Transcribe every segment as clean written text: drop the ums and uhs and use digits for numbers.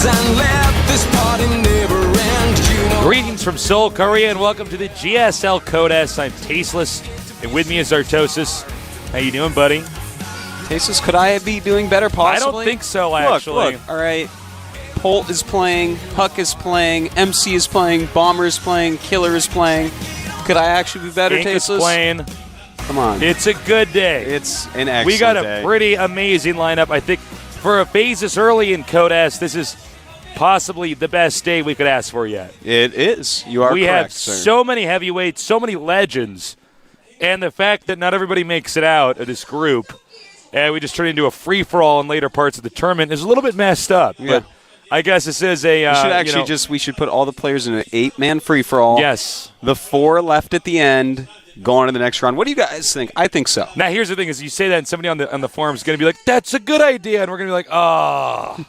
and let this party never end. You know. Greetings from Seoul, Korea, and welcome to the GSL Code S. I'm Tasteless, and with me is Artosis. How you doing, buddy? Tasteless, could I be doing better possibly? I don't think so, actually. Look, all right. Polt is playing, Huck is playing, MC is playing, Bomber is playing, Killer is playing. Could I actually be better, Ink is Tasteless? playing. Come on. It's a good day. It's an excellent We got a day. pretty amazing lineup. I think for a phase this early in Code S, this is possibly the best day we could ask for yet. It is. You are we correct, have sir. so many heavyweights, so many legends, and the fact that not everybody makes it out of this group, and we just turn into a free-for-all in later parts of the tournament is a little bit messed up. Yeah. But I guess this is a. We should actually we should put all the players in an 8-man free-for-all. Yes. The 4 left at the end, go on to the next round. What do you guys think? I think so. Now, here's the thing: is you say that, and somebody on the forum is going to be like, "That's a good idea," and we're going to be like, "Oh."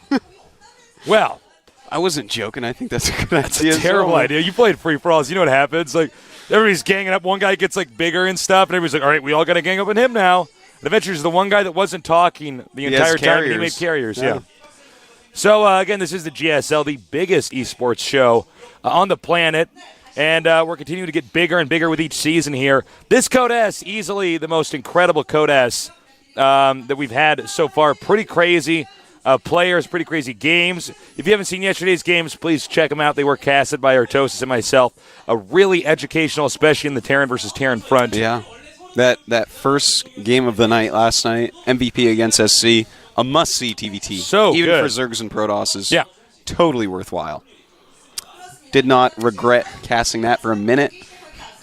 Well, I wasn't joking. I think that's a good idea. that's a terrible idea. You played free-for-alls. You know what happens? Like, everybody's ganging up. One guy gets like bigger and stuff, and everybody's like, "All right, we all got to gang up on him now." And eventually, there's the one guy that wasn't talking the entire time, and he made carriers. Yeah. So, again, this is the GSL, the biggest esports show on the planet, and we're continuing to get bigger and bigger with each season here. This Code S, easily the most incredible Code S that we've had so far. Pretty crazy players, pretty crazy games. If you haven't seen yesterday's games, please check them out. They were casted by Artosis and myself. Really educational, especially in the Terran versus Terran front. Yeah. That first game of the night last night, MVP against SC, a must-see TVT. So even good. for Zergs and Protosses. Yeah. Totally worthwhile. Did not regret casting that for a minute.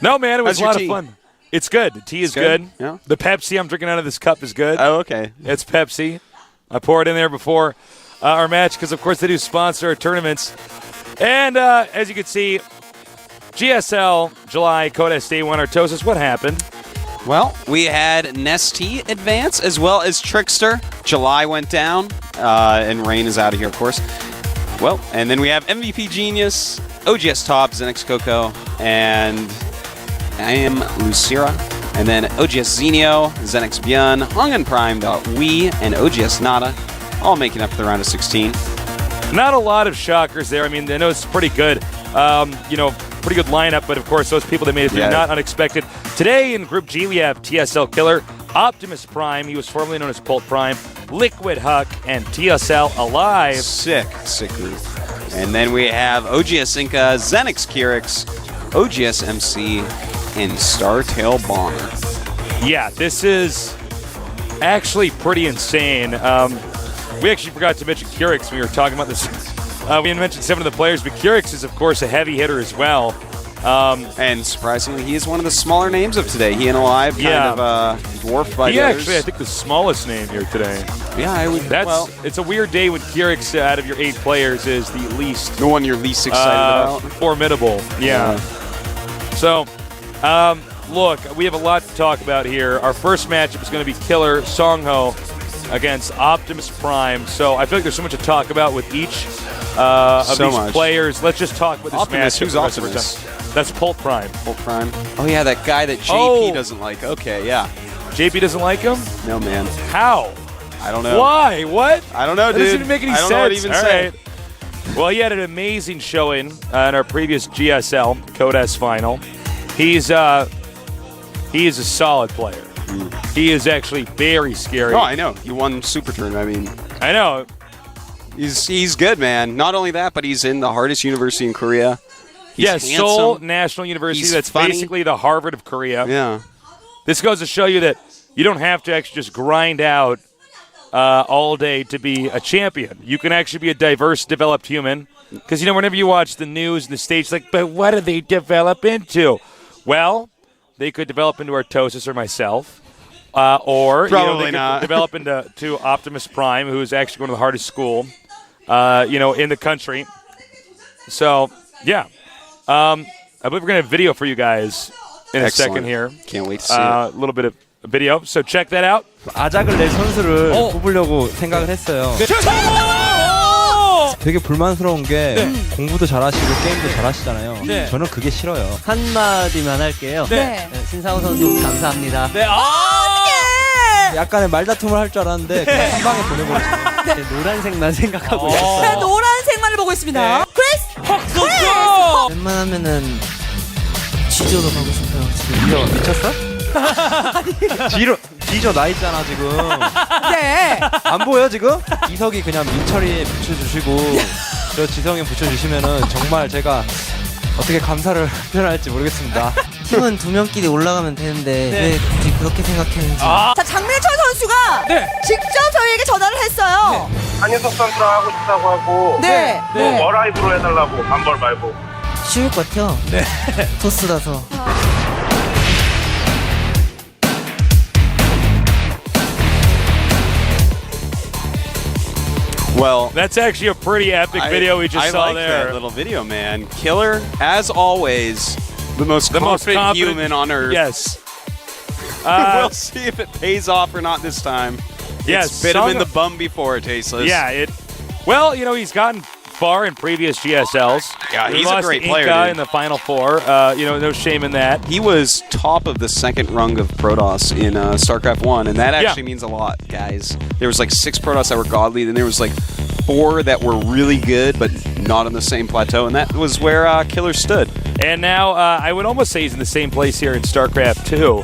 No, man, it was How's a lot your tea? of fun. It's good. The tea is good. Yeah. The Pepsi I'm drinking out of this cup is good. Oh, okay. It's Pepsi. I pour it in there before our match because, of course, they do sponsor our tournaments. And as you can see, GSL, July, Code S Day 1, Artosis, what happened? Well, we had Nesty advance as well as Trickster. July went down, and Rain is out of here, of course. Well, and then we have MVP Genius, OGS Top, Zenix Coco, and I am Lucira. And then OGS Zenio, Zenix Björn, Hongan Prime, Wii, and OGS Nada, all making up the round of 16. Not a lot of shockers there. I mean, I know it's pretty good. Pretty good lineup, but of course, those people that made it through, not unexpected. Today in Group G, we have TSL Killer, Optimus Prime, he was formerly known as Polt Prime, Liquid Huck, and TSL Alive. Sick group. And then we have OGS Inca, Zenix Kyrix, OGS MC, and Startail Bomber. Yeah, this is actually pretty insane. We actually forgot to mention Kyrix when we were talking about this. We didn't mention some of the players, but Kyrix is, of course, a heavy hitter as well. And surprisingly, he is one of the smaller names of today. He and Alive kind of dwarfed by the others. Actually, I think, the smallest name here today. Yeah, I would. It's a weird day when Kyrix, out of your 8 players, is the least. The one you're least excited about. Formidable. Yeah. So, look, we have a lot to talk about here. Our first matchup is going to be Killer Songho against Optimus Prime. So I feel like there's so much to talk about with each of these players. Let's just talk about this Optimus, matchup. who's Optimus? That's Polt Prime. Polt Prime. Oh, yeah, that guy that JP doesn't like. Okay, yeah. JP doesn't like him? No, man. How? I don't know. Why? What? I don't know, dude. That doesn't even make any sense. I don't know what to even say. Right. Well, he had an amazing showing in our previous GSL Code S final. He is a solid player. He is actually very scary. Oh, I know. He won Super Turn. I mean, I know. He's good, man. Not only that, but he's in the hardest university in Korea. He's Seoul National University. That's basically the Harvard of Korea. Yeah. This goes to show you that you don't have to actually just grind out all day to be a champion. You can actually be a diverse, developed human. Because, whenever you watch the news and the stage, like, but what do they develop into? Well, they could develop into Artosis or myself. Or probably they not. Could develop into Optimus Prime, who is actually going to the hardest school, in the country. So, yeah. I believe we're going to have video for you guys in a second here. Can't wait to see it. A little bit of video. So check that out. 아작을 낼 선수를 뽑으려고 생각을 했어요. 되게 불만스러운 게 공부도 잘하시고 게임도 잘하시잖아요. 저는 그게 싫어요. 한마디만 할게요. 신상우 선수 감사합니다. 약간의 말다툼을 할 줄 알았는데 그냥 한 방에 보내버렸어요. 노란색만 생각하고 있었어요. 노란색만 있습니다. 크리스! 크리스! 웬만하면은 지조로 가고 싶어요. 지금. 미쳤어? 뒤져 나 있잖아 지금. 네. 안 보여 지금? 이석이 그냥 민철이에 붙여주시고 저 지성이 붙여주시면은 정말 제가 어떻게 감사를 표현할지 모르겠습니다. 팀은 2명끼리 올라가면 되는데 왜 굳이 그렇게 생각했는지. 자, 장민철 선수가 직접 저희에게 전화를 했어요. 한윤석 선수랑 하고 싶다고 하고 네. 워라이브로 해달라고 반벌 말고. 쉬울 것 같아요. 토스라서. Well, That's actually a pretty epic video we just I saw like there. that little video, man. Killer, as always, the most confident human on earth. Yes. We'll see if it pays off or not this time. Yes, It's bit him in the bum before, Tasteless. Yeah, well, he's gotten far in previous GSLs. Yeah, He he's a lost great to player, Inca dude. in the Final Four. No shame in that. He was top of the second rung of Protoss in StarCraft 1, and that actually means a lot, guys. There was like 6 Protoss that were godly, then there was like 4 that were really good, but not on the same plateau, and that was where Killer stood. And now I would almost say he's in the same place here in StarCraft 2.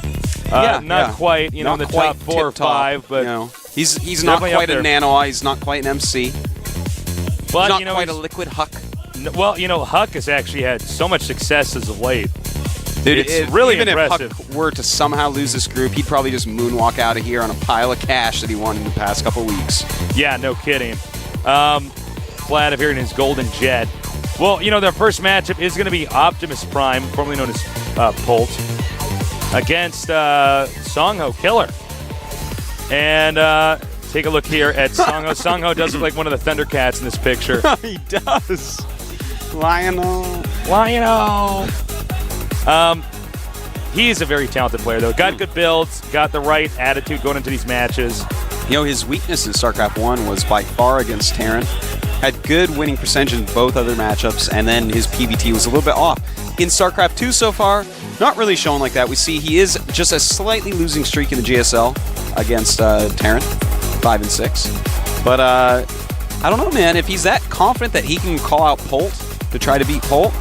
Not quite, in the top 4 or 5, but he's not quite a Nano, he's not quite an MC. But He's not quite a liquid Huck. Well, Huck has actually had so much success as of late. Dude, It's really even impressive. if Huck were to somehow lose this group, he'd probably just moonwalk out of here on a pile of cash that he won in the past couple weeks. Yeah, no kidding. Vlad here in his Golden Jet. Well, their first matchup is going to be Optimus Prime, formerly known as Polt, against Songho Killer. And take a look here at Songho. Songho does look like one of the Thundercats in this picture. He does. Lionel. He's a very talented player, though. Got good builds, got the right attitude going into these matches. His weakness in StarCraft 1 was by far against Terran. Had good winning percentage in both other matchups, and then his PBT was a little bit off. In StarCraft 2 so far, not really showing like that. We see he is just a slightly losing streak in the GSL against Terran, 5 and 6. But I don't know, man. If he's that confident that he can call out Polt to try to beat Polt,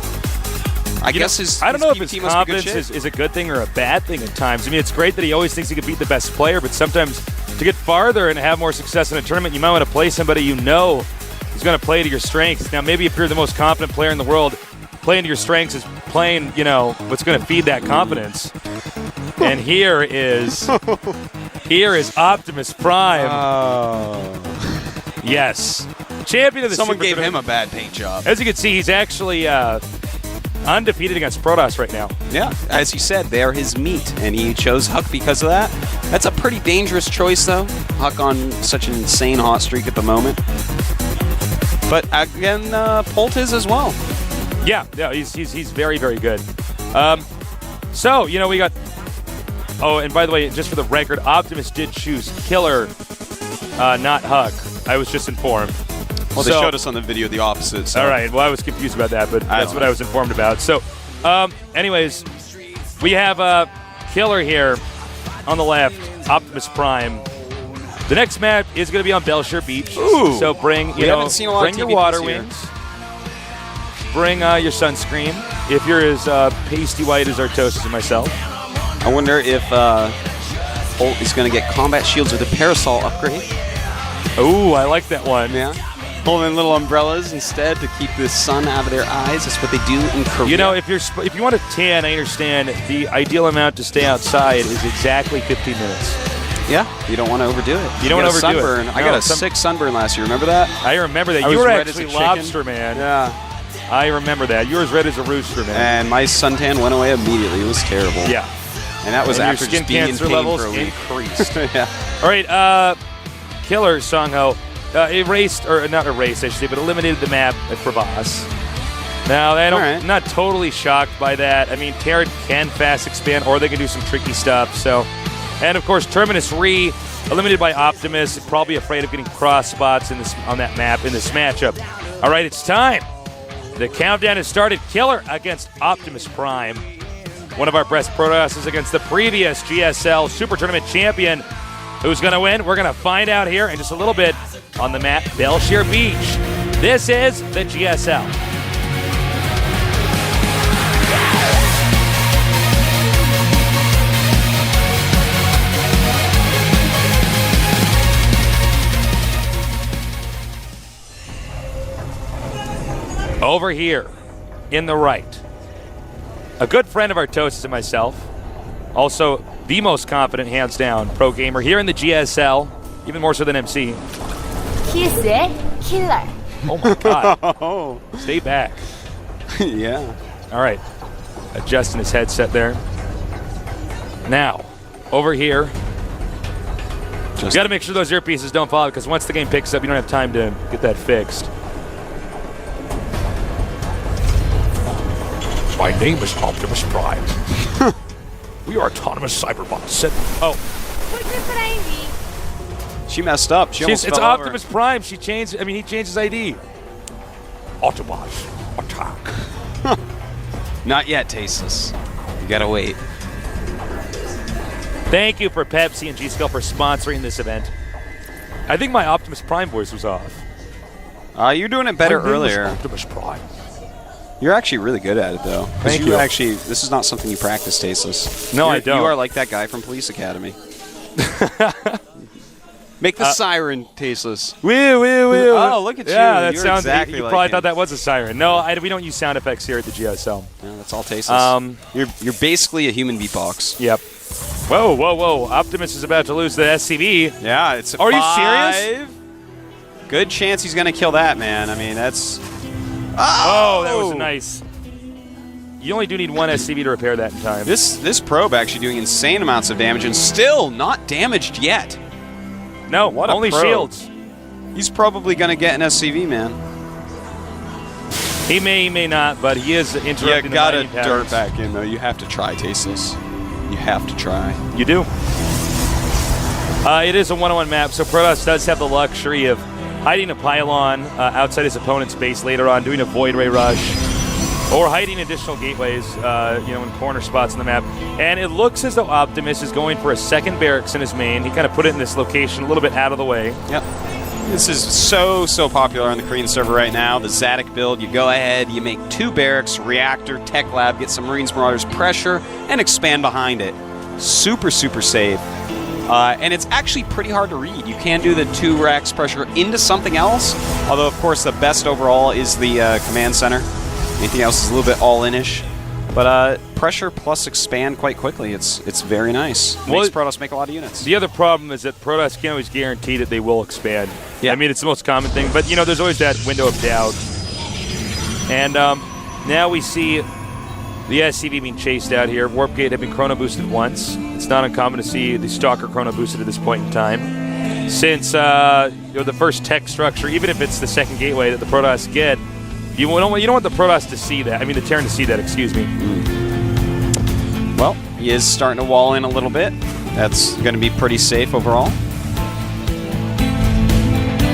I guess I don't know if his PBT must be good confidence shit. is a good thing or a bad thing at times. I mean, it's great that he always thinks he can beat the best player, but sometimes to get farther and have more success in a tournament, you might want to play somebody who's going to play to your strengths. Now, maybe if you're the most confident player in the world, playing to your strengths is playing, what's going to feed that confidence. And here is Optimus Prime. Yes. Champion of the Someone Super gave him Tournament. a bad paint job. As you can see, he's actually undefeated against Protoss right now. Yeah, as you said, they're his meat, and he chose Huck because of that. That's a pretty dangerous choice, though. Huck on such an insane hot streak at the moment. But again, Polt is as well. Yeah, he's very, very good. So, we got... Oh, and by the way, just for the record, Optimus did choose Killer, not Huck. I was just informed. Well, they showed us on the video the opposite. So. All right, well, I was confused about that, but that's what I was informed about. So, anyways, we have Killer here on the left, Optimus Prime. The next map is going to be on Belshire Beach. Ooh. So bring, haven't seen a lot bring of your TVPs water here. wings. Bring your sunscreen. If you're as pasty white as Artosis and myself. I wonder if Polt is going to get combat shields with a parasol upgrade. Ooh, I like that one. Yeah. Holding little umbrellas instead to keep the sun out of their eyes. That's what they do in Korea. If you want to tan, I understand the ideal amount to stay outside is exactly 15 minutes. Yeah, you don't want to overdo it. You don't want to overdo sunburn. it. I got a sick sunburn last year. Remember that? I remember that. I You was were red as a actually chicken. lobster, man. Yeah. I remember that. You were as red as a rooster, man. And my suntan went away immediately. It was terrible. Yeah. And that was And after your skin just being in cancer pain levels for a week. increased. Yeah. All right, Killer Songho eliminated the map at Crevasse. Now, not totally shocked by that. I mean, Terran can fast expand, or they can do some tricky stuff. So, and of course, Terminus Re eliminated by Optimus. Probably afraid of getting cross spots on that map in this matchup. All right, it's time. The countdown has started. Killer against Optimus Prime. One of our best Protosses against the previous GSL Super Tournament champion. Who's going to win? We're going to find out here in just a little bit on the map, Belshire Beach. This is the GSL. Over here, in the right, a good friend of our Toasts and myself, also the most confident, hands down, pro gamer here in the GSL, even more so than MC. TS의 킬러. Oh my God. Stay back. Yeah. All right. Adjusting his headset there. Now, over here, you got to make sure those earpieces don't fall, because once the game picks up, you don't have time to get that fixed. My name is Optimus Prime. We are autonomous cyberbots. She messed up. It's Optimus Prime. He changed his ID. Autobots, attack. Not yet, Tasteless. You gotta wait. Thank you for Pepsi and G-Skill for sponsoring this event. I think my Optimus Prime voice was off. You're doing it better My name is earlier. Optimus Prime. You're actually really good at it, though. Thank you. Actually, this is not something you practice, Tasteless. No, I don't. You are like that guy from Police Academy. Make the siren, Tasteless. Woo, woo, woo. Oh, look at you. Yeah, that You're sounds. exactly you like probably him. thought that was a siren. No, we don't use sound effects here at the GSL. Yeah, that's all Tasteless. You're basically a human beatbox. Yep. Whoa, whoa, whoa! Optimus is about to lose the SCV. Yeah, it's a Are you 5. serious? Good chance he's gonna kill that, man. I mean, that's. Oh, that was nice. You only do need one SCV to repair that in time. This probe actually doing insane amounts of damage and still not damaged yet. No, What a only probe. shields. He's probably gonna get an SCV, man. He may not, but he is interrupting You the gotta mining patterns. dirt back in, though. You have to try, Tasteless. You have to try. You do. It is a one-on-one map, so Protoss does have the luxury of hiding a pylon outside his opponent's base later on, doing a Void Ray rush, or hiding additional gateways, in corner spots in the map. And it looks as though Optimus is going for a second barracks in his main. He kind of put it in this location a little bit out of the way. Yep. This is so popular on the Korean server right now. The Zadok build, you go ahead, you make 2 barracks, reactor, tech lab, get some Marines, Marauders, pressure, and expand behind it. Super safe. And it's actually pretty hard to read. You can do the 2 racks pressure into something else, although of course the best overall is the command center. Anything else is a little bit all-in-ish. But pressure plus expand quite quickly. It's very nice. Makes Protoss make a lot of units. The other problem is that Protoss can't always guarantee that they will expand. Yeah. I mean, it's the most common thing, but there's always that window of doubt. And now we see the SCV being chased out here. Warp Gate had been chrono boosted once. It's not uncommon to see the Stalker chrono boosted at this point in time. Since the first tech structure, even if it's the second gateway that the Protoss get, you don't want the Protoss to see that. I mean, the Terran to see that. Excuse me. Well, he is starting to wall in a little bit. That's going to be pretty safe overall.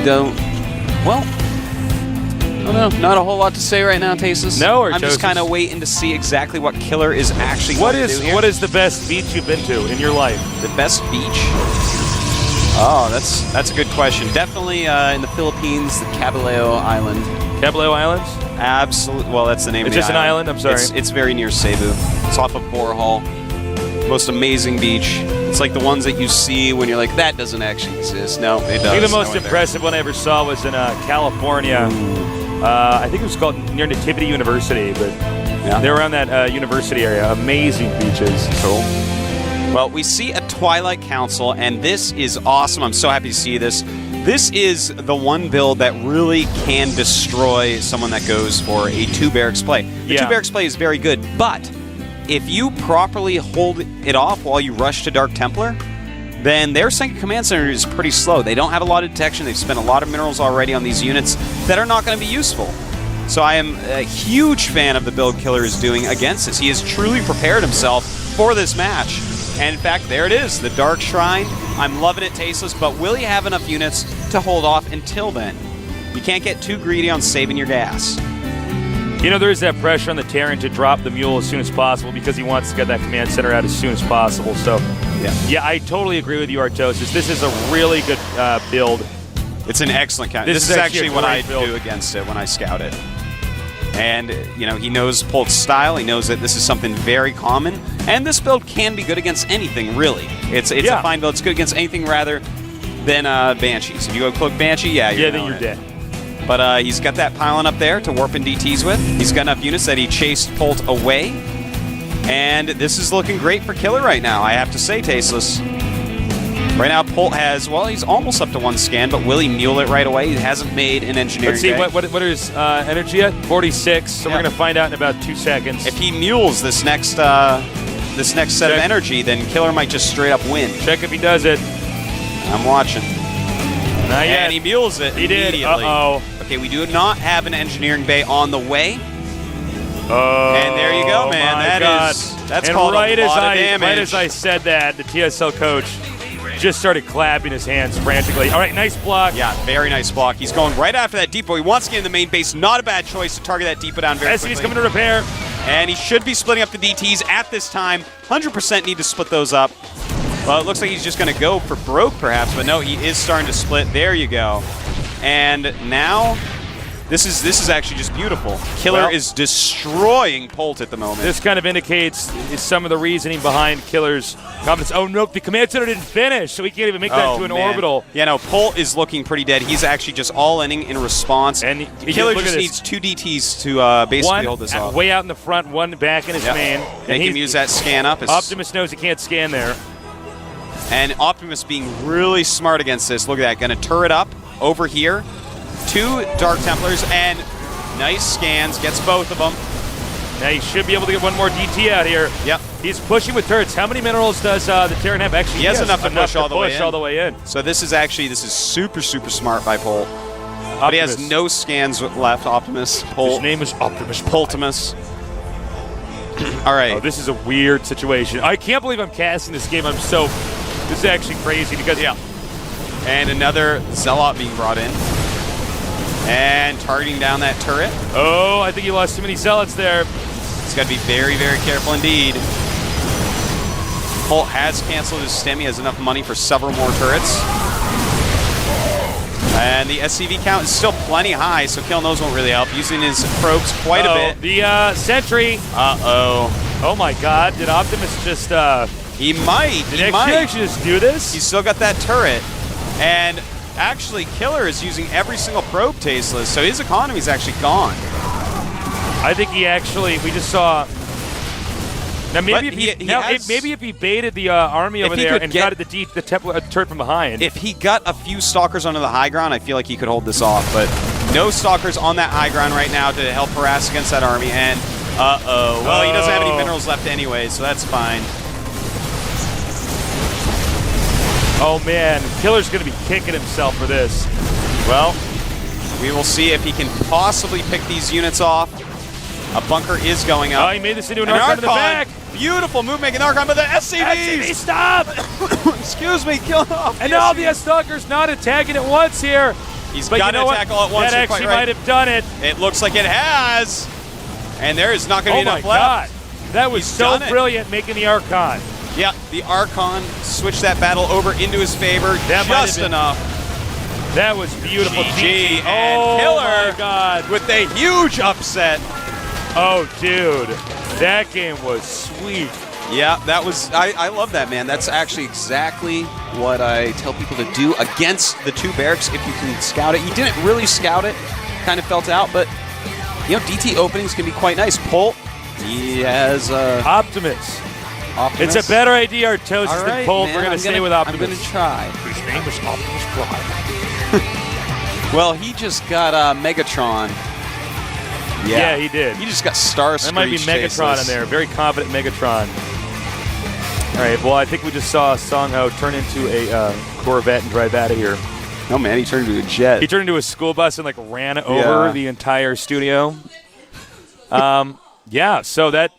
Though, well, I don't know. Not a whole lot to say right now, Tasteless. No, I'm just kind of waiting to see exactly what Killer is actually going to do here. What is the best beach you've been to in your life? The best beach? Oh, that's a good question. Definitely in the Philippines, the Caballeo Island. Caballeo Islands? Absolutely. Well, that's the name of the It's just an island? I'm sorry. It's very near Cebu. It's off of Borhol. Most amazing beach. It's like the ones that you see when you're like, that doesn't actually exist. No, it does. I think the most impressive one I ever saw was in California. I think it was called near Nativity University, but they're around that university area. Amazing beaches. Cool. Well, we see a Twilight Council, and this is awesome. I'm so happy to see this. This is the one build that really can destroy someone that goes for a 2 barracks play. The 2 barracks play is very good, but if you properly hold it off while you rush to Dark Templar, then their second command center is pretty slow. They don't have a lot of detection. They've spent a lot of minerals already on these units that are not going to be useful. So I am a huge fan of the build Killer is doing against this. He has truly prepared himself for this match. And in fact, there it is, the Dark Shrine. I'm loving it, Tasteless, but will he have enough units to hold off until then? You can't get too greedy on saving your gas. There is that pressure on the Terran to drop the Mule as soon as possible because he wants to get that command center out as soon as possible. So, yeah, I totally agree with you, Artosis. This is a really good build It's an excellent count. This is actually what I do against it when I scout it. And, you know, he knows Polt's style. He knows that this is something very common. And this build can be good against anything, really. It's a fine build. It's good against anything rather than Banshees. If you go Cloak Banshee, then you're dead. But he's got that pylon up there to warp in DTs with. He's got enough units that he chased Polt away. And this is looking great for Killer right now, I have to say, Tasteless. Right now, Polt has, well, he's almost up to 1 scan, but will he mule it right away? He hasn't made an engineering Let's see, bay. what is energy at? 46, so we're going to find out in about 2 seconds. If he mules this next set of energy, then Killer might just straight up win. Check if he does it. I'm watching. Not yet. And he mules it immediately. Uh-oh. Okay, we do not have an engineering bay on the way. Oh, and there you go, man. That's called a lot of damage. Right as I said that, the TSL coach just started clapping his hands frantically. All right, nice block. Yeah, very nice block. He's going right after that depot. He wants to get in the main base. Not a bad choice to target that depot down very quickly. SCV's coming to repair. And he should be splitting up the DTs at this time. 100% need to split those up. Well, it looks like he's just going to go for broke, perhaps, but no, he is starting to split. There you go. And now, this is actually just beautiful. Killer is destroying Polt at the moment. This kind of indicates some of the reasoning behind Killer's confidence. Oh, nope, the command center didn't finish, so he can't even make that to an orbital. Yeah, no, Polt is looking pretty dead. He's actually just all-inning in response. And Killer just needs 2 DTs to basically hold this off. Way out in the front, one back in his main. And he can use that scan up. Optimus knows he can't scan there. And Optimus being really smart against this. Look at that. Going to turret up over here. 2 Dark Templars and nice scans. Gets both of them. Now he should be able to get one more DT out here. Yep. He's pushing with turrets. How many minerals does the Terran have? Actually, he has enough to push all the way in. in. So this is super, super smart by Polt. But he has no scans left, Optimus. Polt. His name is Optimus Poltimus. All right. Oh, this is a weird situation. I can't believe I'm casting this game. This is actually crazy because, And another Zealot being brought in. And targeting down that turret. Oh, I think he lost too many Zealots there. He's got to be very, very careful indeed. Polt has canceled his stem. He has enough money for several more turrets. And the SCV count is still plenty high, so Kill knows won't really help. Using his probes quite a bit. The sentry. Oh my God! Did Optimus just? He might. Did he actually just do this? He's still got that turret, and actually, Killer is using every single probe Tasteless, so his economy is actually gone. I think he actually. We just saw. Now maybe maybe if he baited the army over there and got the turret from behind. If he got a few stalkers onto the high ground, I feel like he could hold this off. But no stalkers on that high ground right now to help harass against that army. And well, he doesn't have any minerals left anyway, so that's fine. Oh man, Killer's going to be kicking himself for this. Well, we will see if he can possibly pick these units off. A bunker is going up. Oh, he made this into an Archon in the back. Beautiful move making Archon, but the SCVs! Stop! Excuse me, kill off. And all the Stalkers not attacking at once here. He's got to attack all at once. That actually might have done it. It looks like it has. And there is not going to be enough left. Oh my God. That was so brilliant making the Archon. Yeah, the Archon switched that battle over into his favor just enough. That was beautiful. GG. And Killer my God. with a huge upset. Oh, dude. That game was sweet. Yeah, that was. I love that, man. That's actually exactly what I tell people to do against the 2 barracks if you can scout it. You didn't really scout it, kind of felt out, but you know, DT openings can be quite nice. Polt, he has Optimus. It's a better idea, Artosis, than Polt. We're going to stay with Optimus. I'm going to try. His name is Optimus Prime. Well, he just got Megatron. Yeah, he did. He just got Star Screech. That might be Megatron in there. Very confident Megatron. All right, well, I think we just saw Song Ho turn into a Corvette and drive out of here. Oh, man, he turned into a jet. He turned into a school bus and, ran over the entire studio. Yeah, so that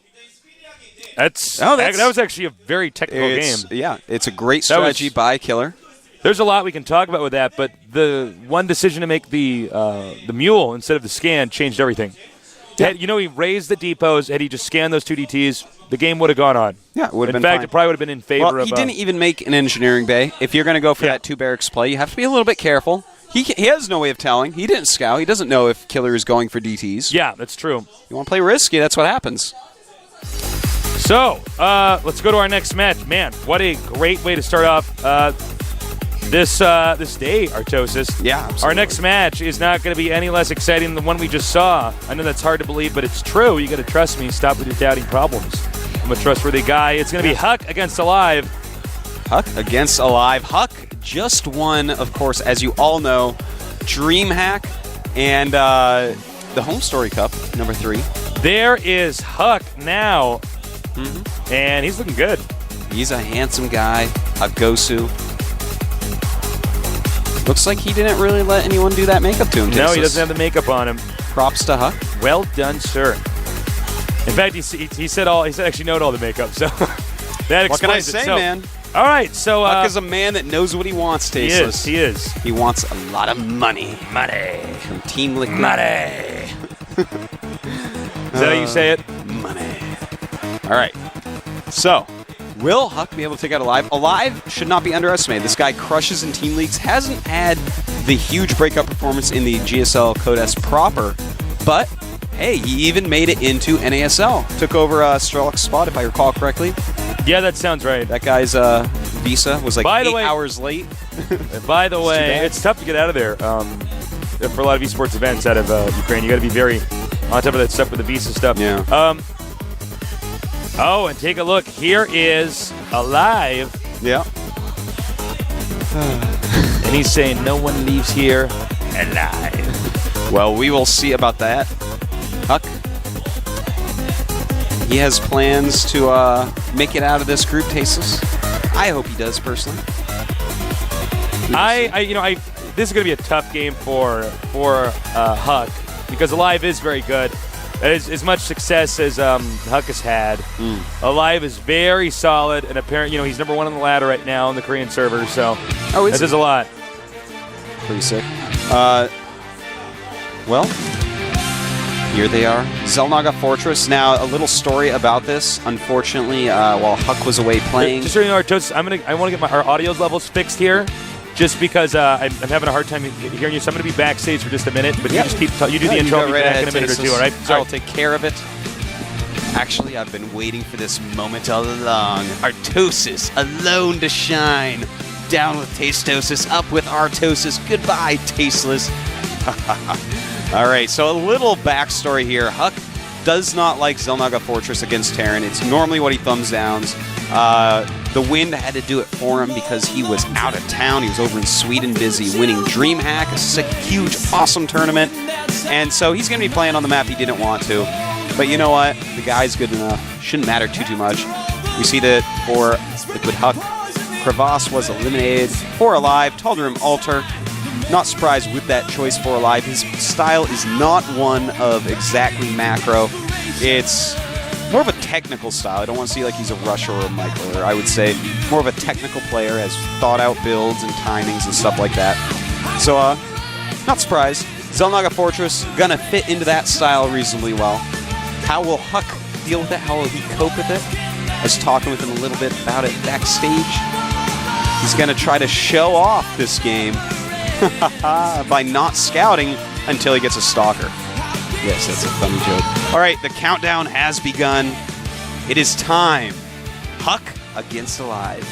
was actually a very technical game. Yeah, it's a great strategy by Killer. There's a lot we can talk about with that, but the one decision to make the mule instead of the scan changed everything. Yeah. He raised the depots. Had he just scanned those 2 DTs, the game would have gone on. Yeah, it would have been In fact, fine. it probably would have been in favor of... He didn't even make an engineering bay. If you're going to go for that 2 barracks play, you have to be a little bit careful. He has no way of telling. He didn't scout. He doesn't know if Killer is going for DTs. Yeah, that's true. You want to play risky, that's what happens. So, let's go to our next match. Man, what a great way to start off this day, Artosis. Yeah, absolutely. Our next match is not going to be any less exciting than the one we just saw. I know that's hard to believe, but it's true. You got to trust me. Stop with your doubting problems. I'm a trustworthy guy. It's going to be Huck against Alive. Huck against Alive. Huck just won, of course, as you all know, DreamHack and the Home Story Cup, number 3. There is Huck now, and he's looking good. He's a handsome guy, a Gosu. Looks like he didn't really let anyone do that makeup to him. No, he doesn't have the makeup on him. Props to Huck. Well done, sir. In fact, he said actually no to all the makeup, so that explains What can I it. say, So, man? All right, so Huck is a man that knows what he wants, Tasteless. He is. He wants a lot of money. Money. From Team Liquid. Money. Is that how you say it? Money. All right. So, will Huck be able to take out Alive? Alive should not be underestimated. This guy crushes in team leagues. Hasn't had the huge breakout performance in the GSL Code S proper, but hey, he even made it into NASL. Took over Strelok's spot, if I recall correctly. Yeah, that sounds right. That guy's visa was like By the 8 way- hours late. By the way, bad. it's tough to get out of there. For a lot of esports events out of Ukraine, you got to be very on top of that stuff with the visa stuff. Yeah. Oh, and take a look. Here is Alive, Yeah. and he's saying no one leaves here alive. Well, we will see about that. Huck. He has plans to make it out of this group, Tasteless. I hope he does, personally. This is going to be a tough game for Huck because Alive is very good. As much success as Huck has had, Alive is very solid and apparently, he's number 1 on the ladder right now on the Korean server. So that says a lot. Pretty sick. Well, here they are. Xel'Naga Fortress. Now, a little story about this. Unfortunately, while Huck was away playing... Just so you know, Artosis, I want to get our audio levels fixed here, just because I'm having a hard time hearing you. So I'm going to be backstage for just a minute, but you just you do the intro. I'll be back in a minute or two. All right? Sorry. I'll take care of it. Actually, I've been waiting for this moment all along. Artosis, alone to shine. Down with Tastosis, up with Artosis. Goodbye, Tasteless. All right, so a little backstory here. Huck does not like Xel'Naga Fortress against Terran. It's normally what he thumbs downs. The Wind had to do it for him because he was out of town. He was over in Sweden busy winning DreamHack, a sick, huge, awesome tournament. And so he's going to be playing on the map he didn't want to. But you know what? The guy's good enough. Shouldn't matter too much. We see that for Liquid Huck, Crevasse was eliminated for Alive. Tal'Darim Altar. Not surprised with that choice for Alive. His style is not one of exactly macro. It's more of a technical style. I don't want to see like he's a rusher or a Michael. I would say more of a technical player, has thought out builds and timings and stuff like that. So, not surprised. Xel'Naga Fortress gonna fit into that style reasonably well. How will Huck deal with it? How will he cope with it? I was talking with him a little bit about it backstage. He's gonna try to show off this game by not scouting until he gets a stalker. Yes, that's a funny joke. All right, the countdown has begun. It is time. Huck against Alive.